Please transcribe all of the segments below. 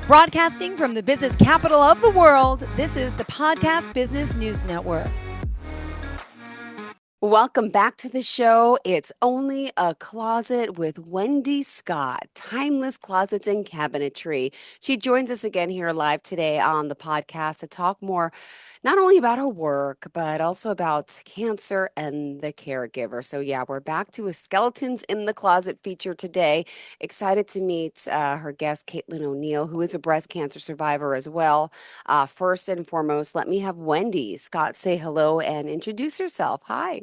Broadcasting from the business capital of the world, this is the Podcast Business News Network. Welcome back to the show. It's Only a Closet with Wendy Scott, Timeless Closets and Cabinetry. She joins us again here live today on the podcast to talk more, not only about her work, but also about cancer and the caregiver. So yeah, we're back to a Skeletons in the Closet feature today. Excited to meet her guest, Caitlin O'Neill, who is a breast cancer survivor as well. First and foremost, let me have Wendy Scott say hello and introduce herself. Hi.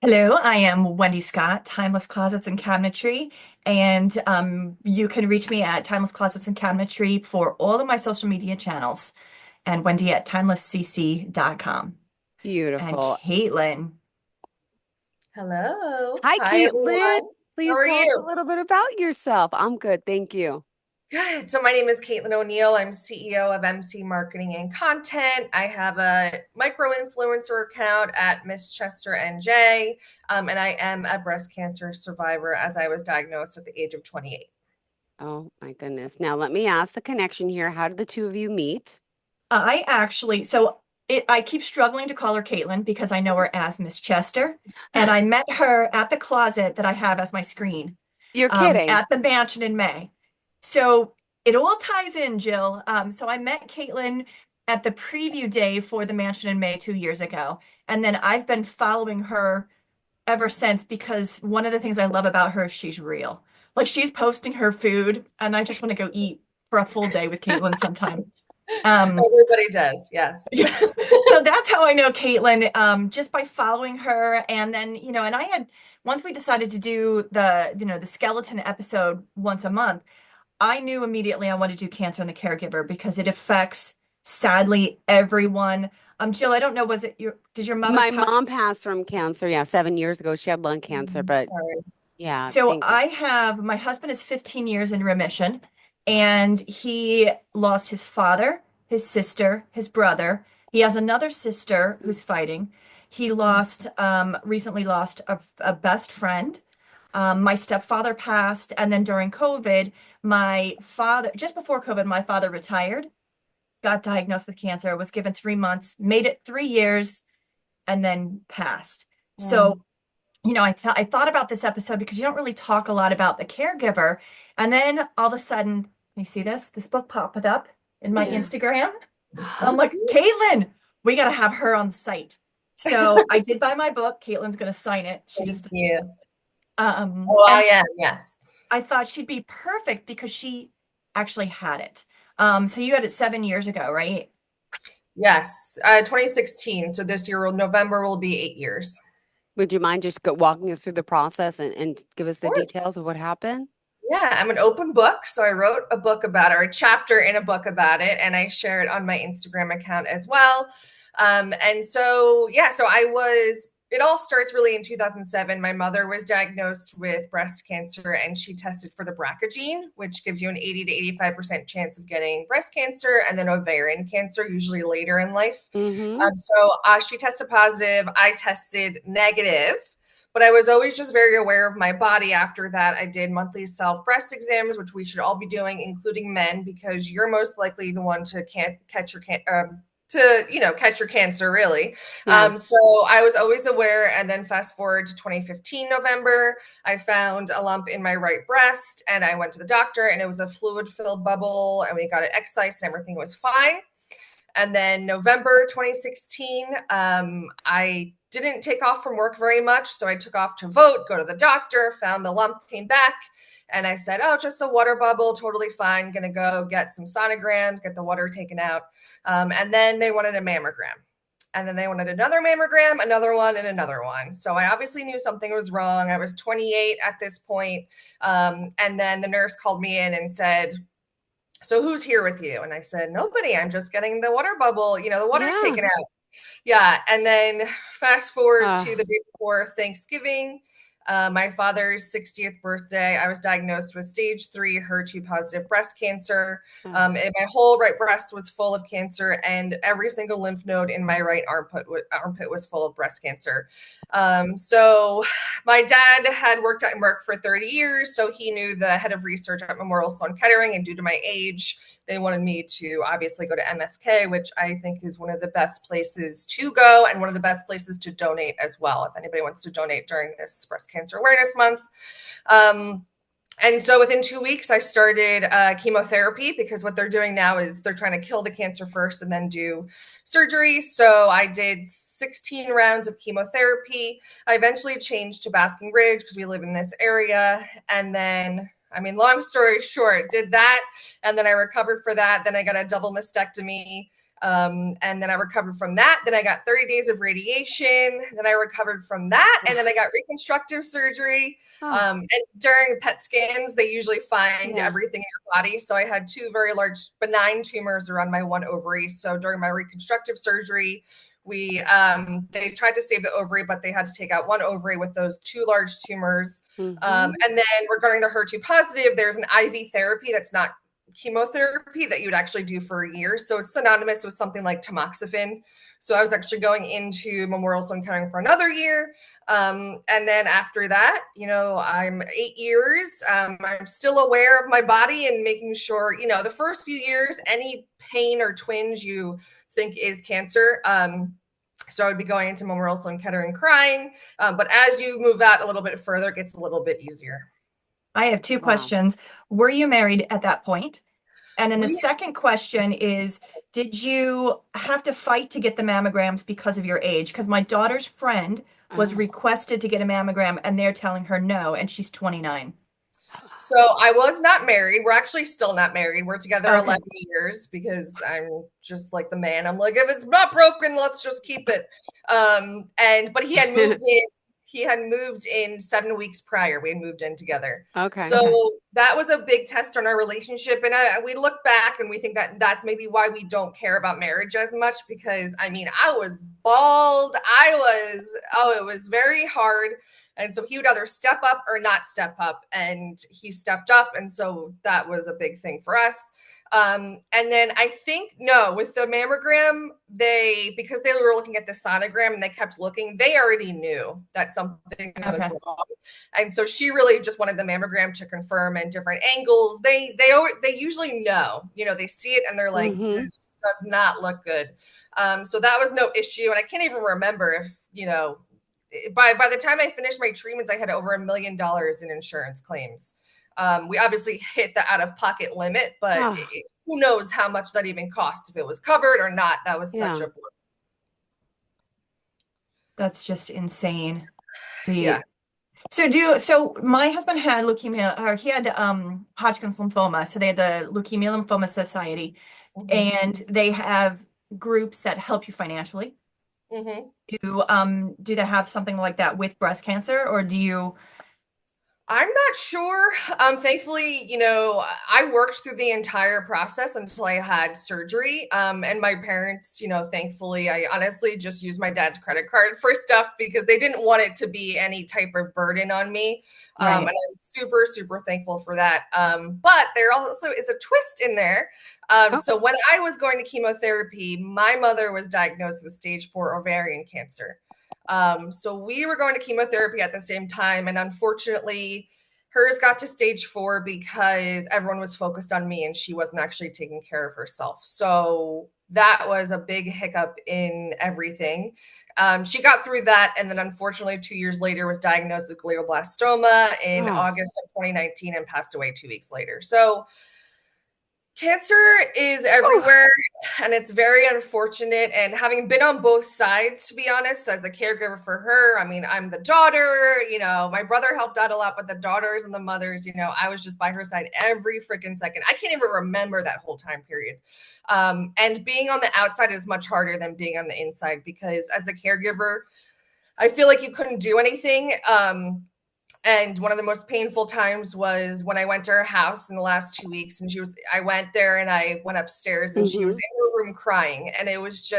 Hello, I am Wendy Scott, Timeless Closets and Cabinetry, and you can reach me at Timeless Closets and Cabinetry for all of my social media channels, and Wendy at timelesscc.com. Beautiful. And Caitlin. Hello. Hi, Caitlin. Everyone. Please How are tell us you? a little bit about yourself. I'm good, thank you. Good. So my name is Caitlin O'Neill. I'm CEO of MC Marketing and Content. I have a micro influencer account at Miss Chester NJ, and I am a breast cancer survivor as I was diagnosed at the age of 28. Oh my goodness. Now let me ask the connection here. How did the two of you meet? I keep struggling to call her Caitlin because I know her as Miss Chester, and I met her at the closet that I have as my screen. You're kidding. At the mansion in May. So it all ties in, Jill. So I met Caitlin at the preview day for the mansion in May 2 years ago. And then I've been following her ever since because one of the things I love about her is she's real. Like she's posting her food and I just want to go eat for a full day with Caitlin sometime. Everybody does, yes. So that's how I know Caitlin, just by following her. And then, and I had, once we decided to do the skeleton episode once a month, I knew immediately I wanted to do cancer and the caregiver because it affects, sadly, everyone. Jill, I don't know, did your mother My pass? mom passed from cancer, 7 years ago. She had lung cancer, but Sorry. yeah. So my husband is 15 years in remission, and he lost his father, his sister, his brother. He has another sister who's fighting. He recently lost a best friend. My stepfather passed, and then during COVID, just before COVID, my father retired, got diagnosed with cancer, was given 3 months, made it 3 years, and then passed. So, I thought about this episode because you don't really talk a lot about the caregiver. And then all of a sudden, you see this book popped up in my Instagram. I'm like, Caitlin, we got to have her on the site. So I did buy my book. Caitlin's going to sign it. Thank you. I am, yes. I thought she'd be perfect because she actually had it. So you had it 7 years ago, right? Yes, 2016. So this year, November will be 8 years. Would you mind just walking us through the process and give us the details of what happened? Yeah, I'm an open book. So I wrote a book about it, or a chapter in a book about it, and I share it on my Instagram account as well. It all starts really in 2007. My mother was diagnosed with breast cancer and she tested for the BRCA gene, which gives you an 80 to 85% chance of getting breast cancer and then ovarian cancer, usually later in life. Mm-hmm. She tested positive. I tested negative, but I was always just very aware of my body. After that, I did monthly self breast exams, which we should all be doing, including men, because you're most likely the one to catch your cancer, really. Yeah. So I was always aware. And then fast forward to 2015, November, I found a lump in my right breast and I went to the doctor and it was a fluid-filled bubble and we got it excised and everything was fine. And then November 2016, I didn't take off from work very much. So I took off to vote, go to the doctor, found the lump, came back. And I said, oh, just a water bubble, totally fine. Going to go get some sonograms, get the water taken out. And then they wanted a mammogram. And then they wanted another mammogram, another one, and another one. So I obviously knew something was wrong. I was 28 at this point. And then the nurse called me in and said, so who's here with you? And I said, nobody. I'm just getting the water bubble, the water taken out. Yeah. And then fast forward to the day before Thanksgiving. My father's 60th birthday, I was diagnosed with stage 3 HER2 positive breast cancer. And my whole right breast was full of cancer and every single lymph node in my right armpit was full of breast cancer. So my dad had worked at Merck for 30 years, so he knew the head of research at Memorial Sloan Kettering, and due to my age, they wanted me to obviously go to MSK, which I think is one of the best places to go and one of the best places to donate as well, if anybody wants to donate during this Breast Cancer Awareness Month. And so within 2 weeks, I started chemotherapy, because what they're doing now is they're trying to kill the cancer first and then do surgery. So I did 16 rounds of chemotherapy. I eventually changed to Basking Ridge because we live in this area. And then, long story short, did that. And then I recovered for that. Then I got a double mastectomy. And then I recovered from that. Then I got 30 days of radiation. Then I recovered from that. And then I got reconstructive surgery. And during PET scans, they usually find everything in your body. So I had 2 very large benign tumors around my 1 ovary. So during my reconstructive surgery, they tried to save the ovary, but they had to take out 1 ovary with those 2 large tumors. And then regarding the HER2 positive, there's an IV therapy that's not chemotherapy that you would actually do for a year. So it's synonymous with something like tamoxifen. So I was actually going into Memorial Sloan Kettering for another year. And then after that, I'm 8 years. I'm still aware of my body and making sure, the first few years, any pain or twinge you think is cancer. So I would be going into Memorial Sloan Kettering crying. But as you move out a little bit further, it gets a little bit easier. I have 2 questions. Were you married at that point? And then the second question is, did you have to fight to get the mammograms because of your age? Because my daughter's friend was requested to get a mammogram and they're telling her no, and she's 29. So I was not married. We're actually still not married. We're together 11 years because I'm just like the man. I'm like, if it's not broken, let's just keep it. But he had moved in. He had moved in 7 weeks prior. We had moved in together. So that was a big test on our relationship. And we look back and we think that that's maybe why we don't care about marriage as much, because I was bald. It was very hard. And so he would either step up or not step up. And he stepped up. And so that was a big thing for us. And then I think, with the mammogram, because they were looking at the sonogram and they kept looking, they already knew that something was wrong. And so she really just wanted the mammogram to confirm in different angles. They usually know, they see it and they're like, this does not look good. So that was no issue. And I can't even remember if, by the time I finished my treatments, I had over $1 million in insurance claims. We obviously hit the out-of-pocket limit, but who knows how much that even cost, if it was covered or not. That was such a blow. That's just insane. So my husband had leukemia, or he had Hodgkin's lymphoma. So they had the Leukemia Lymphoma Society, and they have groups that help you financially. Do they have something like that with breast cancer, or do you? I'm not sure. Thankfully, I worked through the entire process until I had surgery. And my parents, thankfully, I honestly just used my dad's credit card for stuff because they didn't want it to be any type of burden on me. And I'm super, super thankful for that. But there also is a twist in there. So when I was going to chemotherapy, my mother was diagnosed with stage 4 ovarian cancer. So we were going to chemotherapy at the same time. And unfortunately, hers got to stage 4 because everyone was focused on me and she wasn't actually taking care of herself. So that was a big hiccup in everything. She got through that. And then unfortunately, 2 years later was diagnosed with glioblastoma in August of 2019 and passed away 2 weeks later. So cancer is everywhere, and it's very unfortunate. And having been on both sides, to be honest, as the caregiver for her, I'm the daughter, my brother helped out a lot, but the daughters and the mothers, I was just by her side every freaking second. I can't even remember that whole time period. And being on the outside is much harder than being on the inside, because as the caregiver, I feel like you couldn't do anything. And one of the most painful times was when I went to her house in the last 2 weeks, and I went there and I went upstairs and she was in her room crying. And it was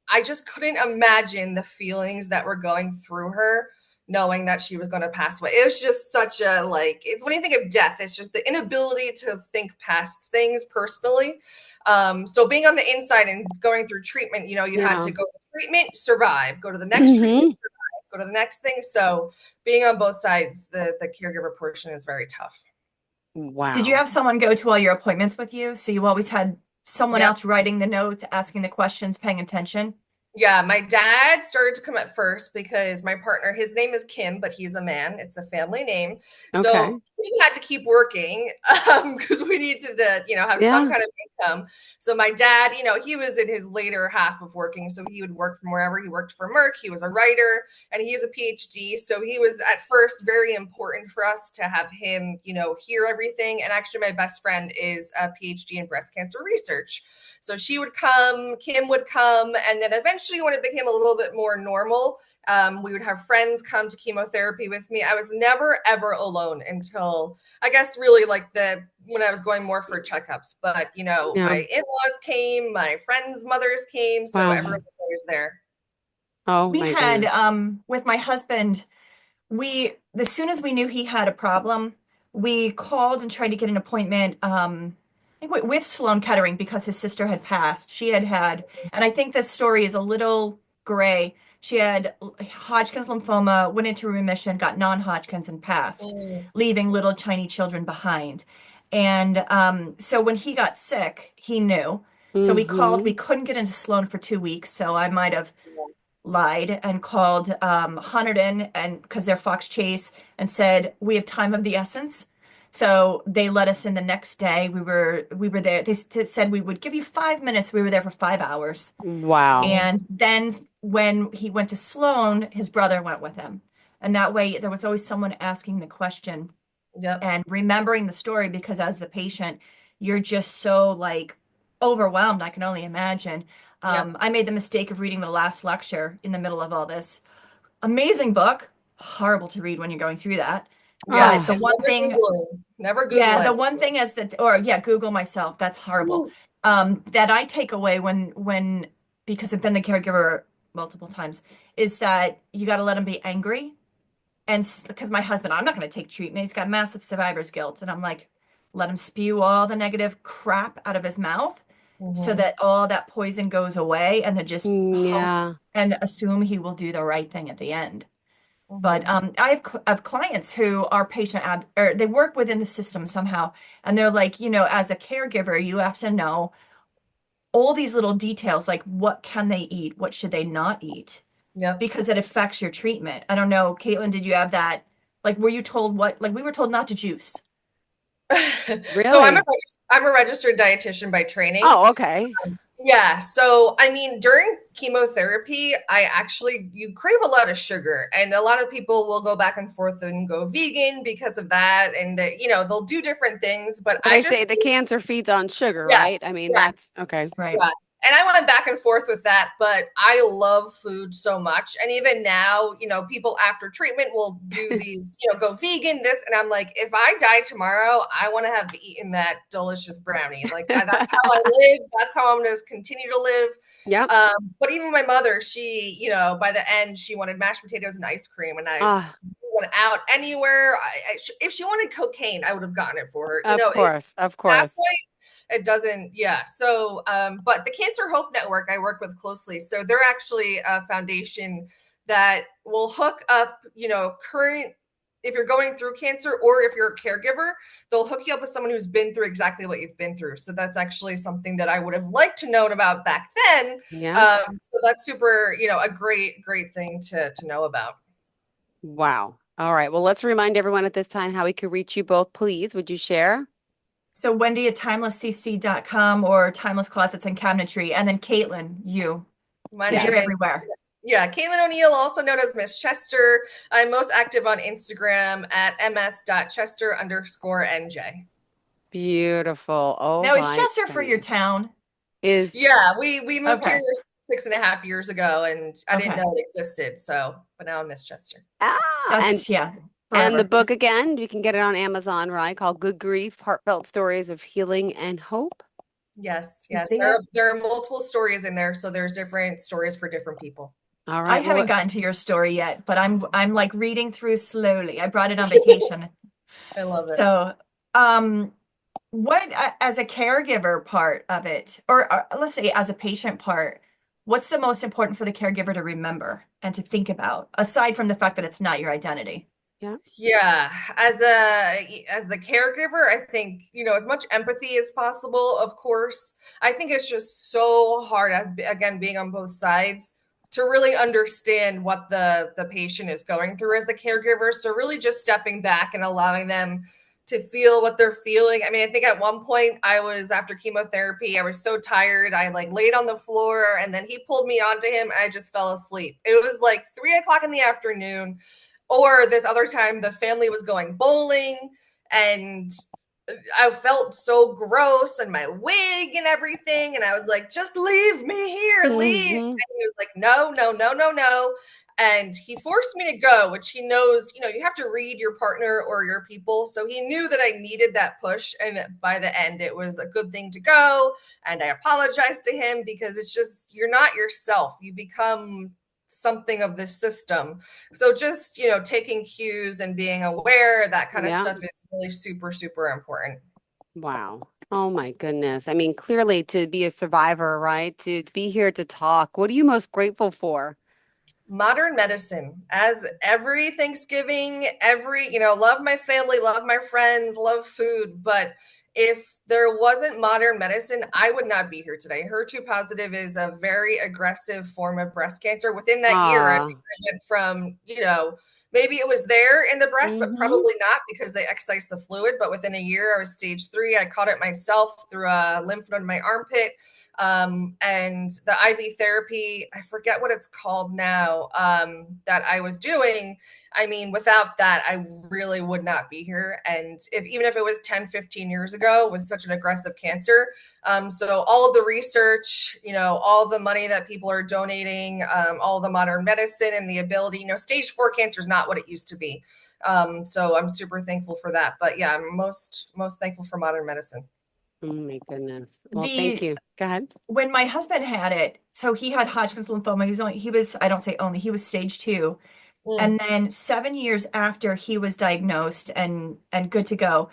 I just couldn't imagine the feelings that were going through her, knowing that she was going to pass away. It was just such it's when you think of death, it's just the inability to think past things personally. So being on the inside and going through treatment, you had to go to treatment, survive, go to the next treatment, survive. go to the next thing. So being on both sides, the caregiver portion is very tough. Wow. Did you have someone go to all your appointments with you? So you always had someone Yep. else writing the notes, asking the questions, paying attention? Yeah, my dad started to come at first because my partner, his name is Kim, but he's a man. It's a family name. Okay. So we had to keep working because we needed to, have some Yeah. kind of income. So my dad, he was in his later half of working. So he would work from wherever. He worked for Merck. He was a writer and he has a PhD. So he was at first very important for us to have him, hear everything. And actually, my best friend is a PhD in breast cancer research. So she would come, Kim would come, and then eventually when it became a little bit more normal, we would have friends come to chemotherapy with me. I was never, ever alone until, I guess, really like when I was going more for checkups. But, Yeah. my in-laws came, my friends' mothers came, so Wow. everyone was always there. Oh We my had, goodness. with my husband, as soon as we knew he had a problem, we called and tried to get an appointment with Sloan Kettering because his sister had passed. She had, and I think this story is a little gray. She had Hodgkin's lymphoma, went into remission, got non-Hodgkin's, and passed, leaving little tiny children behind. And so when he got sick, he knew. So we called. We couldn't get into Sloan for 2 weeks, so I might have lied and called Hunterdon, and because they're Fox Chase, and said we have time of the essence. So they let us in the next day. We were there. They said we would give you 5 minutes. We were there for 5 hours. Wow. And then when he went to Sloan, his brother went with him. And that way there was always someone asking the question Yep. and remembering the story, because as the patient, you're just so like overwhelmed. I can only imagine. Yep. I made the mistake of reading the last lecture in the middle of all this. Amazing book. Horrible to read when you're going through that. Yeah. But the And one never thing, Googling. Never Google yeah, the it. one thing is that, or yeah, Google myself. That's horrible. That I take away when because I've been the caregiver multiple times, is that you got to let them be angry. And because my husband, I'm not going to take treatment. He's got massive survivor's guilt. And I'm like, let him spew all the negative crap out of his mouth so that all that poison goes away, and then just hope Yeah. and assume he will do the right thing at the end. But I have clients who are or they work within the system somehow. And they're like, as a caregiver, you have to know all these little details, like what can they eat? What should they not eat? Yep. Because it affects your treatment. I don't know, Caitlin, did you have that? Like, were you told like we were told not to juice? So I'm Really? a registered dietitian by training. Oh, okay. Yeah. So, I mean, during chemotherapy, you crave a lot of sugar, and a lot of people will go back and forth and go vegan because of that. And they'll do different things, but They say the cancer feeds on sugar, right? yes, I mean, yes. that's okay. Right. Yeah. And I went back and forth with that, but I love food so much. And even now, people after treatment will do these, go vegan, this. And I'm like, if I die tomorrow, I want to have eaten that delicious brownie. Like, that's how I live. That's how I'm going to continue to live. Yeah. But even my mother, she, by the end, she wanted mashed potatoes and ice cream. And I went out anywhere. If she wanted cocaine, I would have gotten it for her. Of course. Of At that course. point, it doesn't, yeah. So, but the Cancer Hope Network I work with closely. So they're actually a foundation that will hook up, if you're going through cancer or if you're a caregiver, they'll hook you up with someone who's been through exactly what you've been through. So that's actually something that I would have liked to known about back then. Yeah. So that's super, a great, great thing to know about. Wow. All right. Well, let's remind everyone at this time how we could reach you both, please. Would you share? So Wendy at timelesscc.com or Timeless Closets and Cabinetry. And then Caitlin, you. My You're name is everywhere. Yeah, Caitlin O'Neill, also known as Miss Chester. I'm most active on Instagram at ms.chester_NJ. Beautiful. Oh, Now, is my Chester for your goodness. town? Yeah, we moved Okay. here 6.5 years ago, and I didn't Okay. know it existed. So, but now I'm Miss Chester. And Yeah, the forever. book again, you can get it on Amazon, right? Called Good Grief: Heartfelt Stories of Healing and Hope. Yes. You see There are multiple stories in there, so there's different stories for different people. All I right. Well, haven't gotten to your story yet, but I'm like reading through slowly. I brought it on vacation. I love it. So, what as a caregiver part of it, or let's say as a patient part, what's the most important for the caregiver to remember and to think about, aside from the fact that it's not your identity? Yeah, as the caregiver, I think, as much empathy as possible, of course. I think it's just so hard, again, being on both sides, to really understand what the patient is going through as the caregiver. So really just stepping back and allowing them to feel what they're feeling. I mean, I think at one point after chemotherapy, I was so tired. I like laid on the floor and then he pulled me onto him. And I just fell asleep. It was like 3 o'clock in the afternoon. Or this other time, the family was going bowling and I felt so gross and my wig and everything. And I was like, just leave me here, leave. Mm-hmm. And he was like, no, no, no, no, no. And he forced me to go, which he knows, you have to read your partner or your people. So he knew that I needed that push. And by the end, it was a good thing to go. And I apologized to him because it's just, you're not yourself. You become something of this system. So just, taking cues and being aware, that kind of Yeah. stuff is really super, super important. Wow. Oh my goodness. I mean, clearly to be a survivor, right? To be here to talk. What are you most grateful for? Modern medicine, as every Thanksgiving, love my family, love my friends, love food. But if there wasn't modern medicine, I would not be here today. HER2 positive is a very aggressive form of breast cancer. Within that year, I Ah. think I went from, maybe it was there in the breast, but Mm-hmm. probably not because they excised the fluid. But within a year, I was stage 3. I caught it myself through a lymph node in my armpit. And the IV therapy, I forget what it's called now, that I was doing. I mean, without that, I really would not be here. And even if it was 10, 15 years ago with such an aggressive cancer. So all of the research, all the money that people are donating, all the modern medicine and the ability, stage 4 cancer is not what it used to be. So I'm super thankful for that. But yeah, I'm most thankful for modern medicine. Oh my goodness. Well, thank you. Go ahead. When my husband had it, so he had Hodgkin's lymphoma. I don't say only, he was stage 2. Mm. And then 7 years after he was diagnosed and good to go,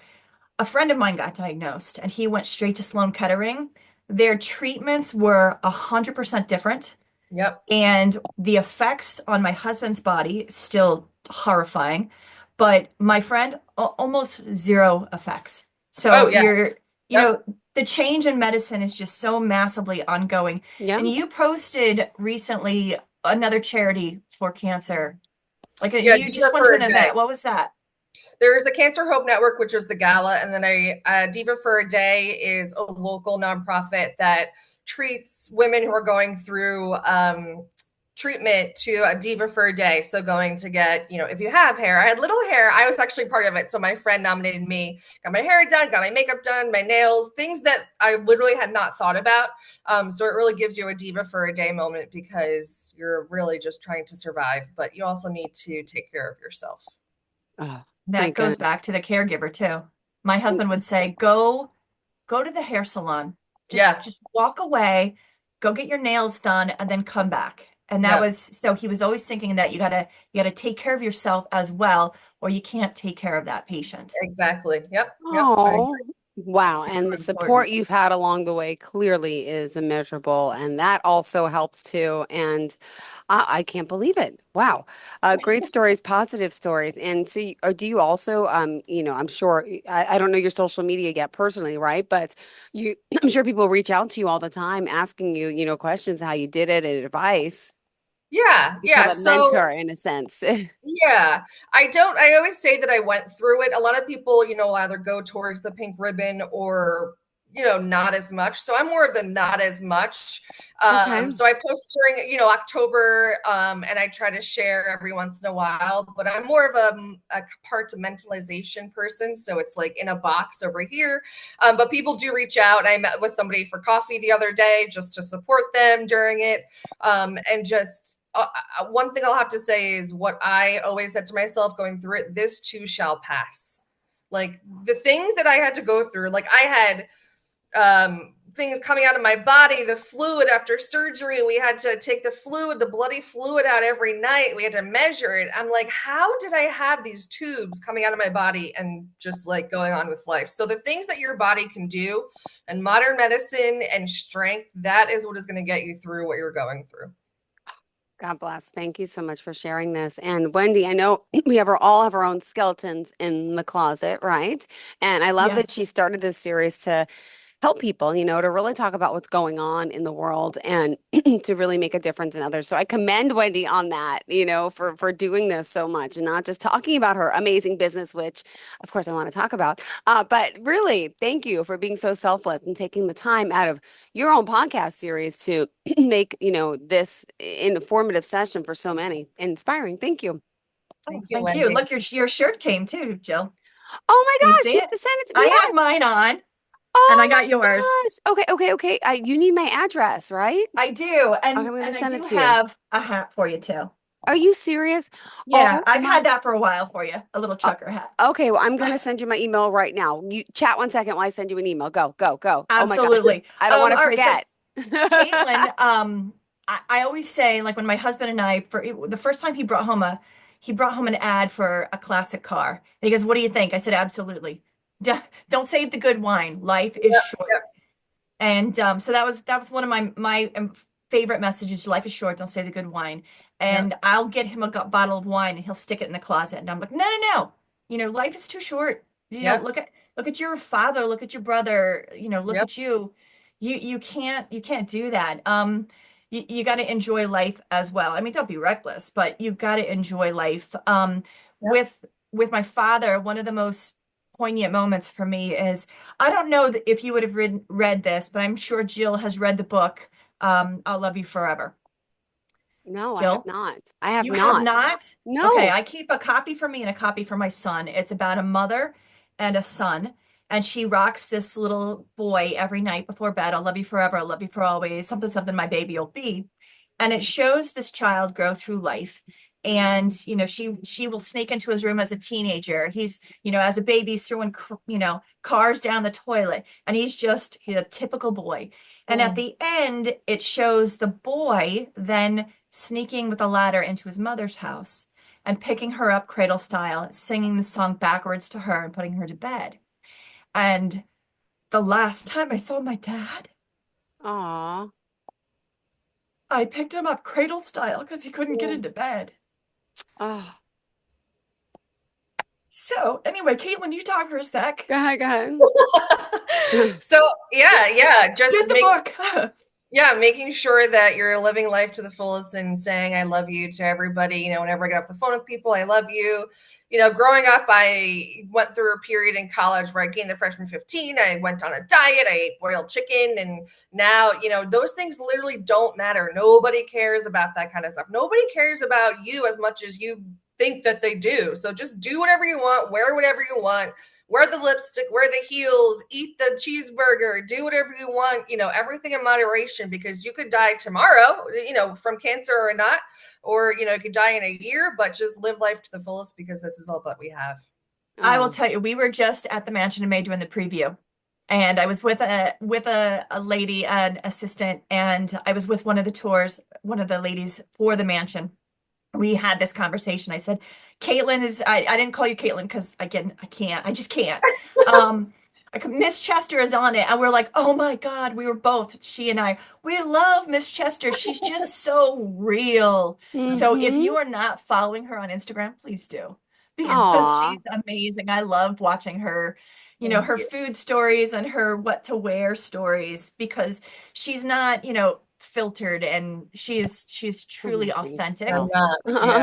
a friend of mine got diagnosed and he went straight to Sloan Kettering. Their treatments were 100% different. Yep. And the effects on my husband's body, still horrifying. But my friend, almost zero effects. So Oh, yeah. the change in medicine is just so massively ongoing. Yeah. And you posted recently another charity for cancer. Yeah, You Diva just went for to a an Day. event. What was that? There's the Cancer Hope Network, which is the gala, and then Diva for a Day is a local nonprofit that treats women who are going through treatment to a Diva for a Day. So going to get, if you have hair, I had little hair. I was actually part of it. So my friend nominated me, got my hair done, got my makeup done, my nails, things that I literally had not thought about. So it really gives you a Diva for a Day moment because you're really just trying to survive, but you also need to take care of yourself. Oh, That goes back to the caregiver too. My husband would say, go to the hair salon. Just walk away, go get your nails done, and then come back. And that was, so he was always thinking that you gotta take care of yourself as well, or you can't take care of that patient. Exactly. Yep. Oh, wow. Super And the support important. you've had along the way clearly is immeasurable. And that also helps too. And I can't believe it. Wow. Great stories, positive stories. And so do you also, I'm sure, I don't know your social media yet personally, right? But I'm sure people reach out to you all the time asking you, questions, how you did it and advice. Yeah. Become Yeah. a mentor in a sense. Yeah, I always say that I went through it. A lot of people, will either go towards the pink ribbon or, not as much. So I'm more of the not as much. Okay. So I post during, October, and I try to share every once in a while, but I'm more of a compartmentalization person. So it's like in a box over here. But people do reach out. I met with somebody for coffee the other day just to support them during it. And just, one thing I'll have to say is what I always said to myself going through it, this too shall pass. Like the things that I had to go through, like I had things coming out of my body, the fluid after surgery. We had to take the bloody fluid out every night. We had to measure it. I'm like, how did I have these tubes coming out of my body and just like going on with life? So the things that your body can do and modern medicine and strength, that is what is going to get you through what you're going through. God bless. Thank you so much for sharing this. And Wendy, I know we all have our own skeletons in the closet, right? And I love that she Yes. started this series to help people, to really talk about what's going on in the world and to really make a difference in others. So I commend Wendy on that, for doing this so much and not just talking about her amazing business, which of course I want to talk about. But really, thank you for being so selfless and taking the time out of your own podcast series to make, this informative session for so many. Inspiring. Thank you. Thank you, Thank you. Wendy. Look, your shirt came too, Jill. Oh my Can you gosh, see you it? have to send it to me. I Yes. have mine on, Oh and I got my yours. gosh. Okay. You need my address, right? I do, Okay, and I'm gonna I send do it to you. have a hat for you too. Are you serious? Yeah, Oh I've my. had that for a while for you, a little trucker hat. Okay, well, I'm gonna send you my email right now. You chat 1 second while I send you an email. Go. Oh my gosh. Absolutely. I don't want to All right, so forget. Caitlin, I always say, like when my husband and I, for the first time he brought home an ad for a classic car. And he goes, "What do you think?" I said, "Absolutely. Don't save the good wine. Life is short." Yep. And so that was one of my favorite messages. Life is short. Don't save the good wine. And I'll get him a bottle of wine and he'll stick it in the closet. And I'm like, no. Life is too short. Yep. Look at your father. Look at your brother. Look Yep. at you. You can't do that. You got to enjoy life as well. I mean, don't be reckless, but you got to enjoy life. With my father, one of the most poignant moments for me is, I don't know if you would have read this, but I'm sure Jill has read the book, I'll Love You Forever. No, I have Jill, not. I have you have not. not? Okay, No. I keep a copy for me and a copy for my son. It's about a mother and a son, and she rocks this little boy every night before bed. I'll love you forever. I'll love you for always. Something my baby will be. And it shows this child grow through life. And she will sneak into his room as a teenager. He's as a baby, he's throwing cars down the toilet, and he's a typical boy. And at the end, it shows the boy then sneaking with a ladder into his mother's house and picking her up cradle style, singing the song backwards to her and putting her to bed. And the last time I saw my dad, Aw. I picked him up cradle style because he couldn't get into bed. Oh. So anyway, Caitlin, you talk for a sec. Go ahead. So just Get the book. making sure that you're living life to the fullest and saying I love you to everybody. Whenever I get off the phone with people, I love you. Growing up, I went through a period in college where I gained the freshman 15. I went on a diet. I ate boiled chicken. And now, those things literally don't matter. Nobody cares about that kind of stuff. Nobody cares about you as much as you think that they do. So just do whatever you want, wear whatever you want, wear the lipstick, wear the heels, eat the cheeseburger, do whatever you want, everything in moderation, because you could die tomorrow, from cancer or not, or, you could die in a year, but just live life to the fullest because this is all that we have. I will tell you, we were just at the mansion in May doing the preview, and I was with a lady, an assistant, and I was with one of the ladies for the mansion. We had this conversation. I said, Caitlin I didn't call you Caitlin because again, I just can't. Miss Chester is on it. And we're like, oh my God, she and I, we love Miss Chester. She's just so real. So if you are not following her on Instagram, please do, because she's amazing. I loved watching her, her food stories and her what to wear stories, because she's not, filtered, and she's truly authentic.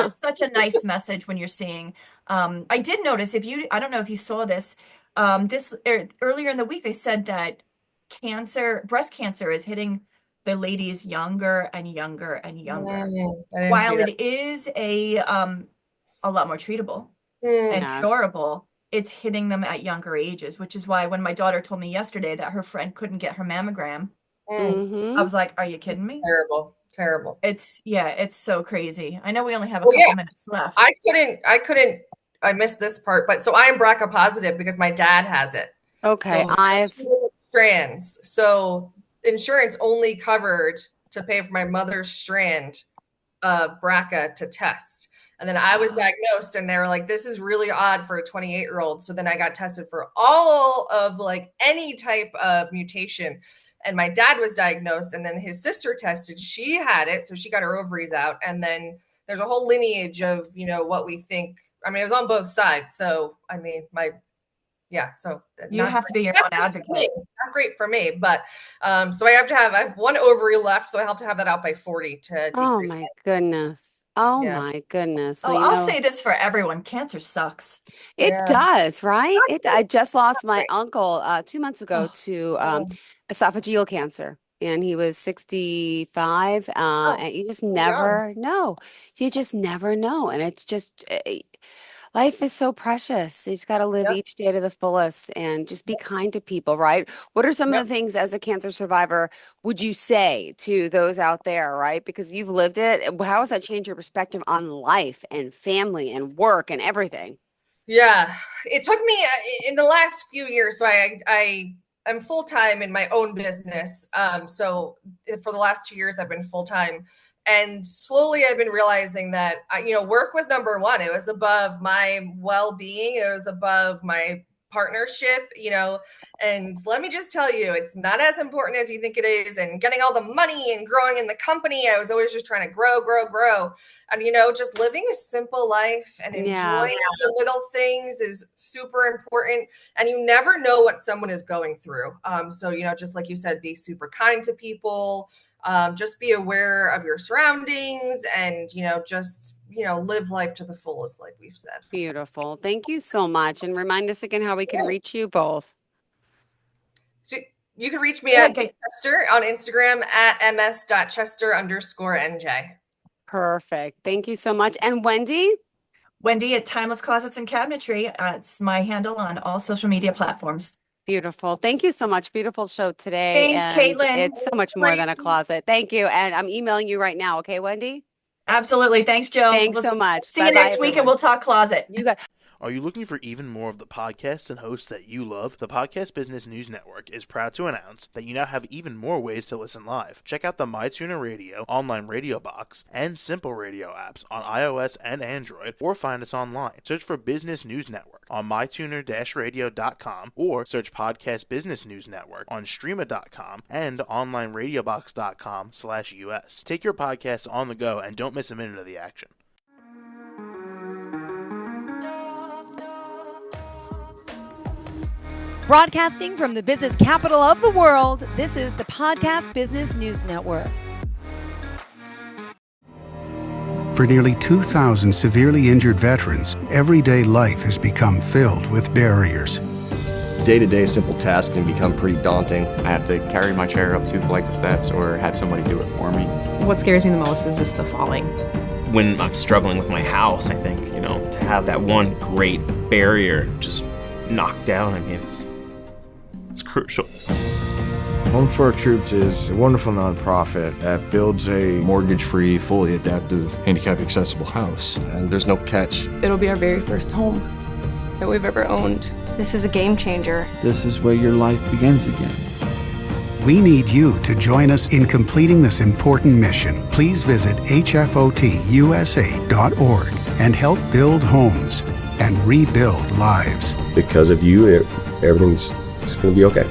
Such a nice message when you're seeing. I did notice, I don't know if you saw this, earlier in the week, they said that breast cancer is hitting the ladies younger and younger and younger, while it is a lot more treatable and curable. It's hitting them at younger ages, which is why when my daughter told me yesterday that her friend couldn't get her mammogram, I was like, are you kidding me? Terrible. It's so crazy. I know we only have a couple minutes left. I missed this part, but so I am BRCA positive because my dad has it. Okay. So strands. So insurance only covered to pay for my mother's strand of BRCA to test. And then I was diagnosed and they were like, this is really odd for a 28-year-old. So then I got tested for all of like any type of mutation. And my dad was diagnosed and then his sister tested. She had it. So she got her ovaries out. And then there's a whole lineage of, what we think. I mean, it was on both sides. So, I mean, so You have to be your own advocate. Not great for me, but so I have one ovary left, so I have to have that out by 40 to decrease. Oh my goodness. Oh my goodness. Well, I'll say this for everyone. Cancer sucks. It does, right? I just lost my uncle 2 months ago to esophageal cancer. And he was 65. And you just never know. You just never know. And it's just, life is so precious. You just got to live each day to the fullest and just be kind to people, right? What are some of the things as a cancer survivor would you say to those out there, right? Because you've lived it. How has that changed your perspective on life and family and work and everything? Yeah, it took me in the last few years. So I'm full-time in my own business. So for the last 2 years, I've been full-time. And slowly I've been realizing that, work was number one. It was above my well-being. It was above my partnership, and let me just tell you, it's not as important as you think it is. And getting all the money and growing in the company, I was always just trying to grow. And, just living a simple life and enjoying the little things is super important. And you never know what someone is going through. So, just like you said, be super kind to people. Just be aware of your surroundings and, live life to the fullest, like we've said. Beautiful. Thank you so much. And remind us again how we can reach you both. So you can reach me at Chester on Instagram at ms.chester_NJ. Perfect. Thank you so much. And Wendy? Wendy at Timeless Closets and Cabinetry. It's my handle on all social media platforms. Beautiful. Thank you so much. Beautiful show today. Thanks, and Caitlin. It's so much more than a closet. Thank you. And I'm emailing you right now. Okay, Wendy? Absolutely. Thanks, Joe. Thanks so much. See you next week and we'll talk closet. You got. Are you looking for even more of the podcasts and hosts that you love? The Podcast Business News Network is proud to announce that you now have even more ways to listen live. Check out the MyTuner Radio, online radio box, and Simple Radio apps on iOS and Android, or find us online. Search for Business News Network on mytuner-radio.com or search Podcast Business News Network on streama.com and onlineradiobox.com/US. Take your podcast on the go and don't miss a minute of the action. Broadcasting from the business capital of the world, this is the Podcast Business News Network. For nearly 2,000 severely injured veterans, everyday life has become filled with barriers. Day-to-day simple tasks can become pretty daunting. I have to carry my chair up 2 flights of steps or have somebody do it for me. What scares me the most is just the falling. When I'm struggling with my house, I think, to have that one great barrier just knocked down, it's crucial. Home for Our Troops is a wonderful nonprofit that builds a mortgage-free, fully adaptive, handicap-accessible house. And there's no catch. It'll be our very first home that we've ever owned. This is a game changer. This is where your life begins again. We need you to join us in completing this important mission. Please visit hfotusa.org and help build homes and rebuild lives. Because of you, everything's going to be okay.